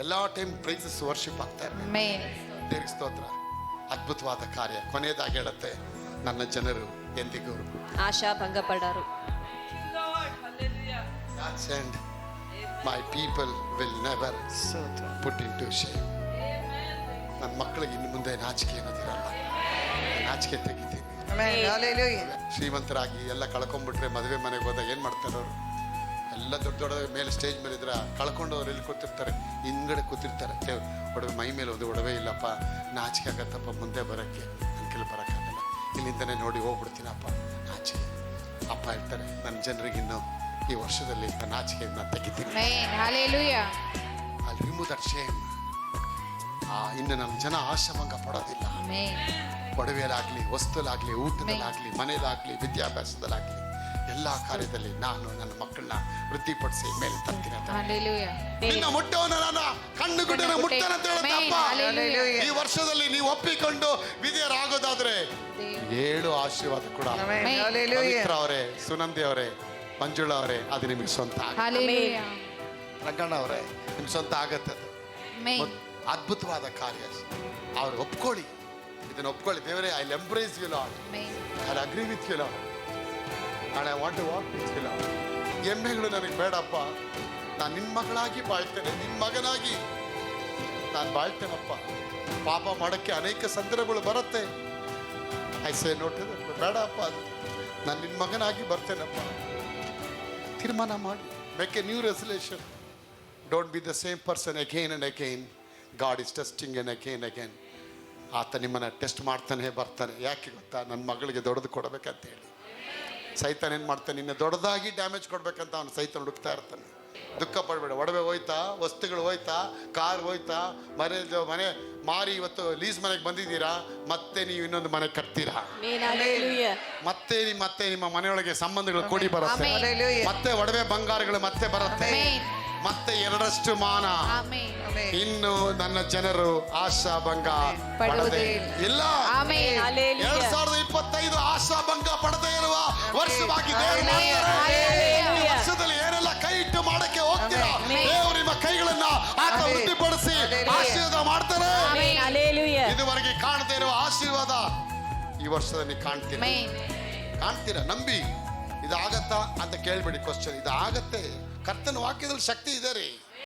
ಎಲ್ಲ time prices worship ಆಗ್ತಾ ಇರಬೇಕು. ದೇವರಿಗೆ ಸ್ತೋತ್ರ. ಅದ್ಭುತವಾದ ಕಾರ್ಯ. ಕೊನೆಯದಾಗಿ ಹೇಳುತ್ತೆ, ನನ್ನ ಜನರು ಎಂದಿಗೂ ಆಶಾ ಭಂಗಪಡರು. My people will never put into shame. ನನ್ನ ಮಕ್ಕಳಿಗೆ ಇನ್ನು ಮುಂದೆ ನಾಚಿಕೆ ಅನ್ನೋದಿರಲ್ಲ. ನಾಚಿಕೆ ತೆಗಿತೀನಿ. ಶ್ರೀಮಂತರಾಗಿ ಎಲ್ಲ ಕಳ್ಕೊಂಡ್ಬಿಟ್ರೆ ಮದುವೆ ಮನೆಗೆ ಹೋದಾಗ ಏನು ಮಾಡ್ತಾರೆ ಅವರು? ಎಲ್ಲ ದೊಡ್ಡ ದೊಡ್ಡ ಮೇಲೆ ಸ್ಟೇಜ್ ಮೇಲೆ ಇದ್ರೆ ಕಳ್ಕೊಂಡು ಅವ್ರು ಎಲ್ಲಿ ಕೂತಿರ್ತಾರೆ? ಹಿಂದ್ಗಡೆ ಕೂತಿರ್ತಾರೆ. ಒಡವೆ ಮೈ ಮೇಲೆ ಒಂದು ಒಡವೆ ಇಲ್ಲಪ್ಪ, ನಾಚಿಕೆ ಆಗತ್ತಪ್ಪ ಮುಂದೆ ಬರೋಕ್ಕೆ. ನನ್ನ ಕೆಲ ಬರೋಕ್ಕಾಗಲ್ಲ, ಇಲ್ಲಿಂದನೇ ನೋಡಿ ಹೋಗ್ಬಿಡ್ತೀನಪ್ಪ, ನಾಚಿಕೆ. ಅಪ್ಪ ಹೇಳ್ತಾರೆ, ನನ್ನ ಜನರಿಗಿನ್ನು ಈ ವರ್ಷದಲ್ಲಿ ನಾಚಿಕೆಯನ್ನು ತೆಗಿತೀನಿ. ಅಲ್ಲಿ ರಿಮೂವ್ ದಟ್ ಶೇಮ್. ಇನ್ನು ನಮ್ಮ ಜನ ಆಶಾಭಂಗ ಪಡೋದಿಲ್ಲ. ಒಡವೆಯಲ್ಲಾಗಲಿ, ವಸ್ತುಲಾಗಲಿ, ಊಟದಲ್ಲಾಗಲಿ, ಮನೆಯಲ್ಲಾಗಲಿ, ವಿದ್ಯಾಭ್ಯಾಸದಲ್ಲಾಗಲಿ, ಎಲ್ಲ ಕಾರ್ಯದಲ್ಲಿ ನಾನು ನನ್ನ ಮಕ್ಕಳನ್ನ ವೃದ್ಧಿಪಡಿಸಿ ಮೇಲೆ ತರ್ತೀನಿ ಅಂತ. ನಿನ್ನ ಮುಟ್ಟವನ ನಾನು ಕಣ್ಣು ಗುಡ್ಡನ ಮುಟ್ಟನ ಅಂತ ಹೇಳುತ್ತಪ್ಪ. ಈ ವರ್ಷದಲ್ಲಿ ನೀವು ಒಪ್ಪಿಕೊಂಡು ವಿಧೇಯರಾಗೋದಾದ್ರೆ 7 ಆಶೀರ್ವಾದ ಕೂಡ ಪವಿತ್ರ ಅವರೇ, ಸುನಂದಿ ಅವರೇ, ಮಂಜುಳಾ ಅವರೇ, ಅದು ನಿಮಗೆ ಸ್ವಂತ. ರಂಗಣ್ಣ ಅವರೇ, ನಿಮ್ಗೆ ಸ್ವಂತ ಆಗತ್ತೆ. ಅದ್ಭುತವಾದ ಕಾರ್ಯ. ಅವ್ರು ಒಪ್ಕೊಳ್ಳಿ, ಇದನ್ನು ಒಪ್ಕೊಳ್ಳಿ. ದೇವರೇ, I will embrace you Lord, I will agree with you Lord, and I want to walk with you Lord. ಎಮ್ಮೆಗಳು ನನಗೆ ಬೇಡಪ್ಪ, ನಾನು ನಿನ್ನ ಮಗಳಾಗಿ ಬಾಳ್ತೇನೆ, ನಿನ್ನ ಮಗನಾಗಿ ನಾನು ಬಾಳ್ತೇನಪ್ಪ. ಪಾಪ ಮಾಡೋಕ್ಕೆ ಅನೇಕ ಸಂದರ್ಭಗಳು ಬರುತ್ತೆ. ಐ ಸೇ ನೋಟಿದೆ, ಬೇಡಪ್ಪ, ಅದು ನಾನು ನಿನ್ನ ಮಗನಾಗಿ ಬರ್ತೇನಪ್ಪ. ತೀರ್ಮಾನ ಮಾಡಿ, make A new resolution. Don't be the same person again and again. God is testing and again again. ಆತ ನಿಮ್ಮನ್ನು ಟೆಸ್ಟ್ ಮಾಡ್ತಾನೆ ಬರ್ತಾನೆ. ಯಾಕೆ ಗೊತ್ತಾ? ನನ್ನ ಮಗಳಿಗೆ ದೊಡ್ಡದು ಕೊಡಬೇಕಂತ ಹೇಳಿ. ಸೈತಾನ ಏನು ಮಾಡ್ತಾನೆ? ನಿನ್ನ ದೊಡ್ಡದಾಗಿ ಡ್ಯಾಮೇಜ್ ಕೊಡ್ಬೇಕಂತ ಅವನು ಸೈತಾನ ಹುಡುಕ್ತಾ ಇರ್ತಾನೆ. ದುಃಖ ಪಡಬೇಡ. ಒಡವೆ ಹೋಯ್ತಾ, ವಸ್ತುಗಳು ಹೋಯ್ತಾ, ಕಾರ್ ಹೋಯ್ತಾ, ಮನೆ ಮಾರಿ ಇವತ್ತು ಲೀಸ್ ಮನೆಗೆ ಬಂದಿದ್ದೀರಾ, ಮತ್ತೆ ನೀವು ಇನ್ನೊಂದು ಮನೆ ಕಟ್ತೀರಾ. ಮತ್ತೆ ನಿಮ್ಮ ಮನೆಯೊಳಗೆ ಸಂಬಂಧಗಳು ಕೂಡಿ ಬರುತ್ತೆ. ಮತ್ತೆ ಒಡವೆ ಬಂಗಾರಗಳು ಮತ್ತೆ ಬರುತ್ತೆ. ಮತ್ತೆ 2ರಷ್ಟು ಮಾನ. ಇನ್ನು ನನ್ನ ಜನರು ಆಶಾಭಂಗ ಪಡದೆ ಇಲ್ಲ. 2025 ಆಶಾಭಂಗ ಪಡದೆ ಇರುವ ವರ್ಷವಾಗಿದೆ. ವರ್ಷದಲ್ಲಿ ಏನೆಲ್ಲ ಕೈ ಇಟ್ಟು ಮಾಡಕ್ಕೆ ಹೋಗ್ತೀರಾ, ದೇವರು ನಿಮ್ಮ ಕೈಗಳನ್ನ ಆತ ವೃದ್ಧಿಪಡಿಸಿ ಆಶೀರ್ವಾದ ಮಾಡ್ತಾರೆ. ಇದುವರೆಗೆ ಕಾಣದೇ ಇರುವ ಆಶೀರ್ವಾದ ಈ ವರ್ಷದಲ್ಲಿ ಕಾಣ್ತೀರಾ. ನಂಬಿ. ಇದಾಗತ್ತಾ ಅಂತ ಕೇಳ್ಬೇಡಿ ಕ್ವಶನ್. ಇದಾಗತ್ತೆ. ಕರ್ತನ ವಾಕ್ಯದಲ್ಲಿ ಶಕ್ತಿ ಇದೆ ರೀ.